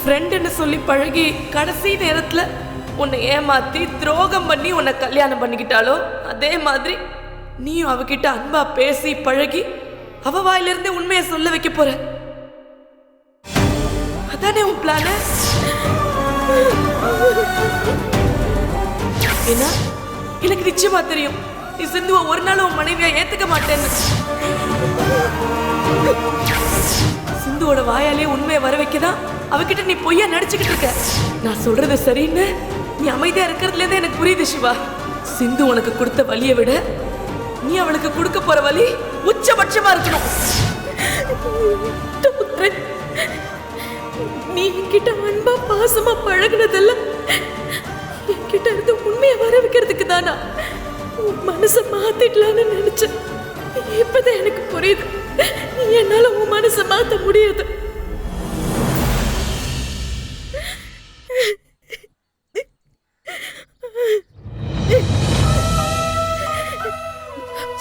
ஃப்ரெண்டுன்னு சொல்லி பழகி கடைசி நேரத்துல உன்னை ஏமாத்தி துரோகம் பண்ணி உன்னை கல்யாணம் பண்ணிக்கிட்டாலோ அதே மாதிரி நீயும் அவகிட்ட அன்பா பேசி பழகி அவ வாயிலிருந்தே உண்மையை சொல்ல வைக்க போற. அதானே உன் பிளான? ஏன்னா எனக்கு நிச்சயமா தெரியும் நீ சிந்துவை ஒரு நாள் உன் மனைவியா ஏத்துக்க மாட்டேன்னு. சிந்துவோட வாயாலே உண்மையை வர வைக்கதான் அவகிட்ட நீ பொய்யா நடிச்சுக்கிட்டு இருக்க. நான் சொல்றது சரின்னு நீ அமைதியா இருக்கிறதுல இருந்து எனக்கு புரியுது சிவா. சிந்து உனக்கு கொடுத்த வலியை விட நீ அவளுக்கு கொடுக்க போற வலி உச்சபட்சமா இருக்கணும். நீ என்கிட்ட அன்பா பாசமா பழகுனதெல்லாம் என்கிட்ட இருந்து உண்மையை வர வைக்கிறதுக்கு தானா? உன் மனசை மாத்திடலான்னு நினைச்சேன். இப்பதான் எனக்கு புரியுது என்னால உன் மனசை மாத்த முடியாது.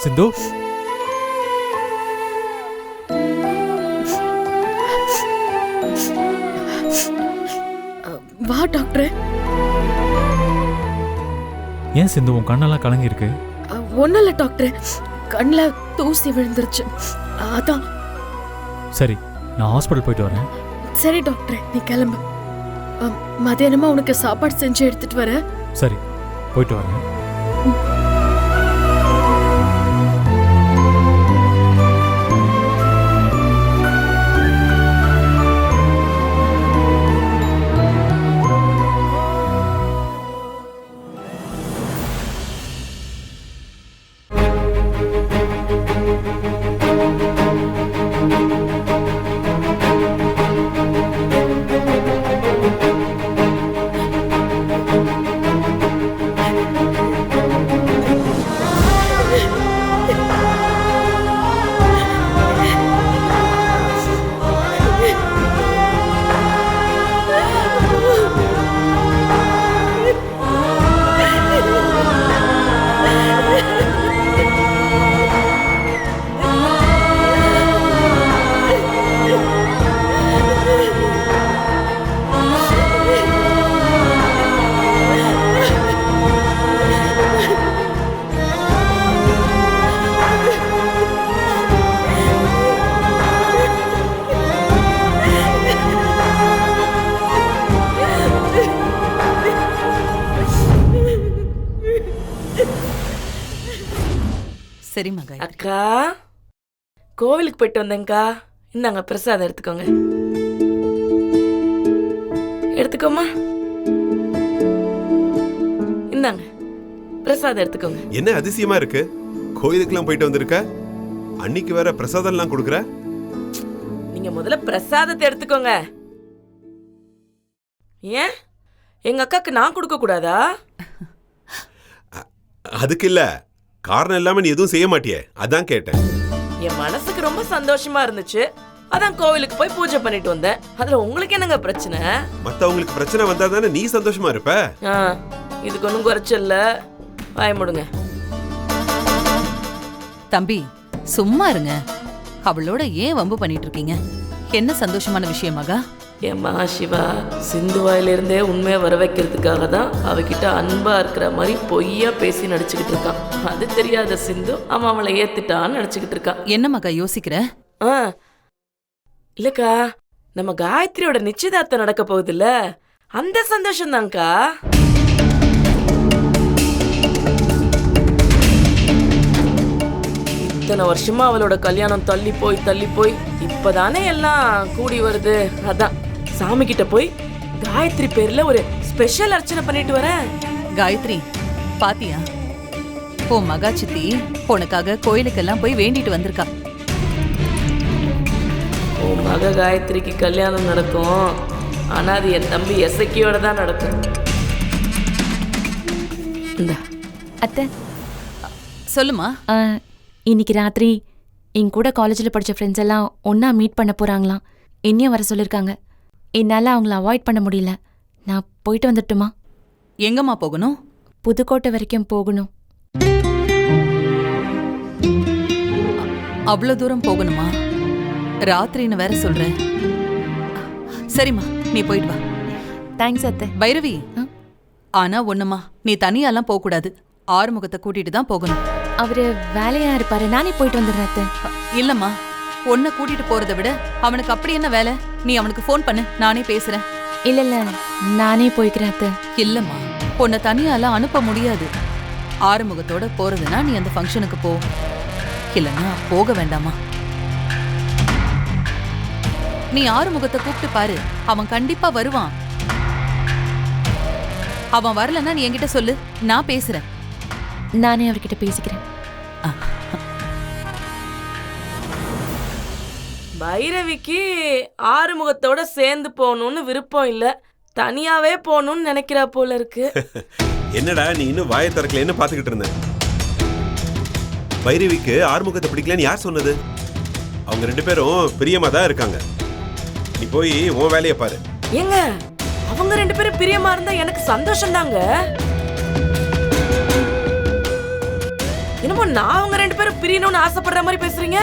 சிந்து, வா டாக்டர். ஏன் சிந்து உன் கண்ணெல்லாம் கலங்கி இருக்கு? ஒன்னும் இல்ல டாக்டர், கண்ணில் தூசி விழுந்துருச்சு அதான். சரி, நான் ஹாஸ்பிட்டல் போயிட்டு வரேன். சரி டாக்டர், நீ கிளம்பு. மதியானமா உனக்கு சாப்பாடு செஞ்சு எடுத்துட்டு வர. சரி, போயிட்டு வரேன். சரிம்மா காயத்ரி. அக்கா, கோவிலுக்கு போயிட்டு வந்தேங்க்கா. இந்தாங்க பிரசாதம் எடுத்துக்கோங்க. எடுத்துக்கோமா. இந்தாங்க பிரசாதம் எடுத்துக்கோங்க. என்ன அதிசயமா இருக்கு, கோயிலுக்குலாம் போயிட்டு வந்திருக்க, அன்னைக்கு வேற பிரசாதம் எல்லாம் கொடுக்குற. நீங்க முதல்ல பிரசாதத்தை எடுத்துக்கோங்க. ஏன் எங்க அக்காக்கு நான் கொடுக்க கூடாதா? அதுக்கு இல்ல, காரணம் இல்லாம நீ எதுவும் செய்ய மாட்டியே, அதான் கேட்டேன். என் மனசுக்கு ரொம்ப சந்தோஷமா இருந்துச்சு, அதான் கோவிலுக்கு போய் பூஜை பண்ணிட்டு வந்தேன். அதுல உங்களுக்கு என்னங்க பிரச்சனை? மத்தவங்களுக்கு பிரச்சனை வந்தா தானே நீ சந்தோஷமா இருப்ப. இதுக்கு ஒன்றும் குறைச்சல்ல, வாய முடுங்க. தம்பி சும்மா இருங்க, அவளோட ஏன் வம்பு பண்ணிட்டு இருக்கீங்க? என்ன சந்தோஷமான விஷயமாகா? என் மகா சிவா சிந்து வாயிலிருந்தே உண்மையை வர வைக்கிறதுக்காக தான் அவகிட்ட அன்பா இருக்கிற மாதிரி பொய்யா பேசி நடிச்சுக்கிட்டு இருக்கான். அது தெரியாத சிந்து அவன் அவளை ஏத்துட்டான்னு நடிச்சுக்கிட்டு இருக்கான். என்ன மகா யோசிக்கிற? இல்லக்கா, நம்ம காயத்ரியோட நிச்சயதார்த்தம் நடக்க போகுதுல்ல, அந்த சந்தோஷம் தான்க்கா. இத்தனை வருஷமா அவளோட கல்யாணம் தள்ளி போய் இப்பதானே எல்லாம் கூடி வருது. அதான் சாமி கிட்ட போய் காயத்ரி பேர்ல ஒரு ஸ்பெஷல் அர்ச்சனை பண்ணிட்டு வரேன். காயத்ரி பாத்தியா, ஓ மகா சித்தி உனக்காக கோயிலுக்கெல்லாம் போய் வேண்டிட்டு வந்திருக்கா. ஓ மக காயத்ரிக்கு கல்யாணம் நடக்கும், ஆனா அது என் தம்பி எசக்கியோட தான் நடக்கும். அத்தை சொல்லுமா. இன்னைக்கு ராத்திரி என் கூட காலேஜில் படித்த ஃப்ரெண்ட்ஸ் எல்லாம் ஒன்றா மீட் பண்ண போகிறாங்களாம். என்னையும் வர சொல்லியிருக்காங்க. என்னால் அவங்கள அவாய்ட் பண்ண முடியல. நான் போயிட்டு வந்துட்டுமா? எங்கம்மா போகணும்? புதுக்கோட்டை வரைக்கும் போகணும். அவ்வளோ தூரம் போகணுமா? ராத்திரின்னு வேற சொல்றேன். சரிம்மா, நீ போயிட்டு வா. தேங்க்ஸ் அத்தை. பைரவி, ஆ? ஆனா ஒண்ணுமா, நீ தனியாலாம் போக கூடாது. ஆறுமுகத்தை கூட்டிட்டு தான் போகணும். அவரு வேலையா இருப்பாரு, நானே போயிட்டு வந்துடுறேன் அத்தை. இல்லம்மா, உன்னை கூட்டிட்டு போறதை விட அவனுக்கு அப்படி என்ன வேலை? நீ அவனுக்கு ஃபோன் பண்ணு, நானே பேசுறேன். இல்ல இல்ல, நானே போய்க்கிறேன் அத்தை. இல்லம்மா, உன்னை தனியாலாம் அனுப்ப முடியாது. ஆறுமுகத்தோட போறதுன்னா நீ அந்த ஃபங்க்ஷனுக்கு போ, இல்லைன்னா போக வேண்டாமா. நீ ஆறுமுகத்தை கூப்பிட்டு பாரு, அவன் கண்டிப்பா வருவான். அவன் வரலன்னா நீ என்கிட்ட சொல்லு, நான் பேசுறேன். நானே அவர்கிட்ட பேசிக்கிறேன். பைரவிக்கு ஆறுமுகத்தோட சேர்ந்து போகணும்னு விருப்பம் இல்ல, தனியாவே போகணும்னு நினைக்கிறா போல இருக்கு. என்னடா நீ இன்னும் வாயை திறக்கலன்னு பாத்துக்கிட்டு இருந்தேன். பைரவிக்கு ஆறுமுகத்தை பிடிக்கலன்னு யார் சொன்னது? அவங்க 2 பேரும் பிரியமா தான் இருக்காங்க. நீ போய் உன் வேலையை பாரு. ஏங்க, அவங்க 2 பேரும் பிரியமா இருந்தா எனக்கு சந்தோஷம் தாங்க. என்னமோ நான் அவங்க 2 பேரும் பிரியணும்னு ஆசைப்படுற மாதிரி பேசுறீங்க.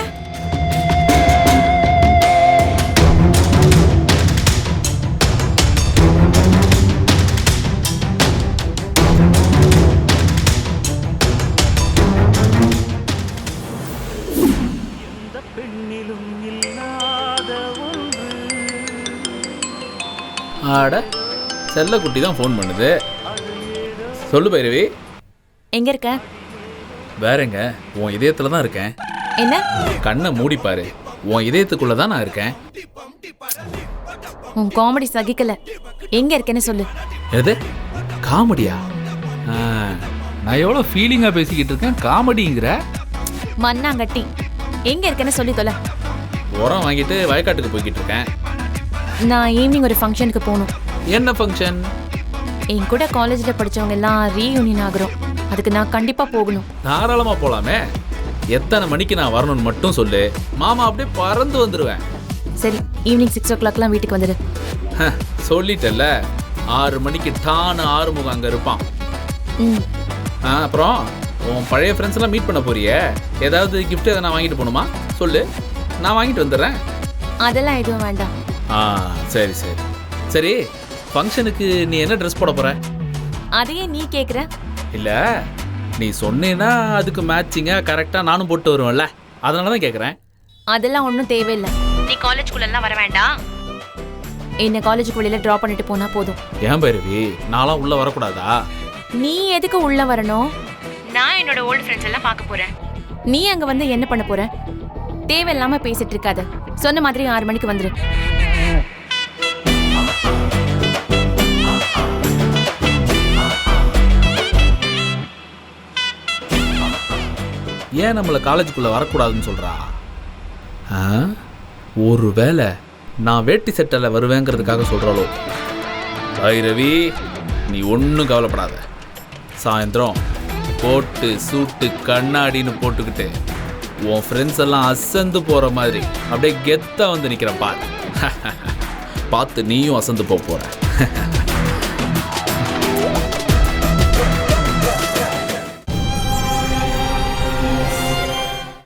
ஆட செல்லக்குட்டி தான் ஃபோன் பண்ணுது. சொல்லு பைரவி. எங்க இருக்க? வேறங்க, உன் இதயத்துல தான் இருக்கேன். என்ன? கண்ணை மூடிப்பாரு, உன் இதயத்துக்குள்ள தான் நான் இருக்கேன். உன் காமெடி சகிக்கல. எங்க இருக்கேன்னு சொல்லு. எது காமெடியா? நான் எவ்வளோ ஃபீலிங்காக பேசிக்கிட்டு இருக்கேன், காமெடிங்கிற? மண்ணாங்கட்டி, எங்க இருக்கேன்னு சொல்லி தொலை. உரம் வாங்கிட்டு வயக்காட்டுக்கு போய்கிட்டு இருக்கேன். நான் ஈவினிங் ஒரு ஃபங்க்ஷனுக்கு போகணும். என்ன ஃபங்க்ஷன்? என் கூட காலேஜில் படித்தவங்க எல்லாம் ரீயூனியன் ஆகுறோம். அதுக்கு நான் கண்டிப்பாக போகணும். தாராளமாக போகலாமே. எத்தனை மணிக்கு நான் வரணும்னு மட்டும் சொல்லு, மாமா அப்படியே பறந்து வந்துடுவேன். சரி, ஈவினிங் 6 o'clockலாம் வீட்டுக்கு வந்துடு. சொல்லிட்டல்ல, 6 மணிக்கு டான்னு ஆறுமுகம் அங்கே இருப்பான். ம். அப்புறம் உன் பழைய ஃப்ரெண்ட்ஸ் எல்லாம் மீட் பண்ண போறியே, ஏதாவது கிஃப்ட் எதை நான் வாங்கிட்டு போகணுமா சொல்லு, நான் வாங்கிட்டு வந்துடுறேன். அதெல்லாம் எதுவும் வேண்டாம். சரி சரி சரி. ஃபங்க்ஷனுக்கு நீ என்ன ட்ரெஸ் போட போற? அதையே நீ கேட்குற? இல்லை, நீ சொன்னேன்னா அதுக்கு மேட்சிங்காக கரெக்டாக நானும் போட்டு வருவேன்ல, அதனால தான் கேட்குறேன். அதெல்லாம் ஒன்றும் தேவையில்லை. நீ காலேஜ்குள்ளெல்லாம் வர வேண்டாம். என்னை காலேஜுக்கு வெளியில் ட்ராப் பண்ணிட்டு போனால் போதும். ஏன் பைரவி, நான்லாம் உள்ளே வரக்கூடாதா? நீ எதுக்கு உள்ளே வரணும்? நான் என்னோட ஓல்டு ஃப்ரெண்ட்ஸ் எல்லாம் பார்க்க போகிறேன். நீ அங்கே வந்து என்ன பண்ண போற? தேவையில்லாமல் பேசிட்டு இருக்காத. சொன்ன மாதிரி 6 மணிக்கு வந்துரு. ஏன் நம்மளை காலேஜுக்குள்ளே வரக்கூடாதுன்னு சொல்கிறா? ஒரு வேளை நான் வேட்டி செட்டில் வருவேங்கிறதுக்காக சொல்கிறாளோ? பைரவி, நீ ஒன்றும் கவலைப்படாத. சாயந்தரம் போட்டு சூட்டு கண்ணாடின்னு போட்டுக்கிட்டு உன் ஃப்ரெண்ட்ஸ் எல்லாம் அசந்து போகிற மாதிரி அப்படியே கெத்தாக வந்து நிற்கிறேன் பார். பார்த்து நீயும் அசந்து போக போகிற.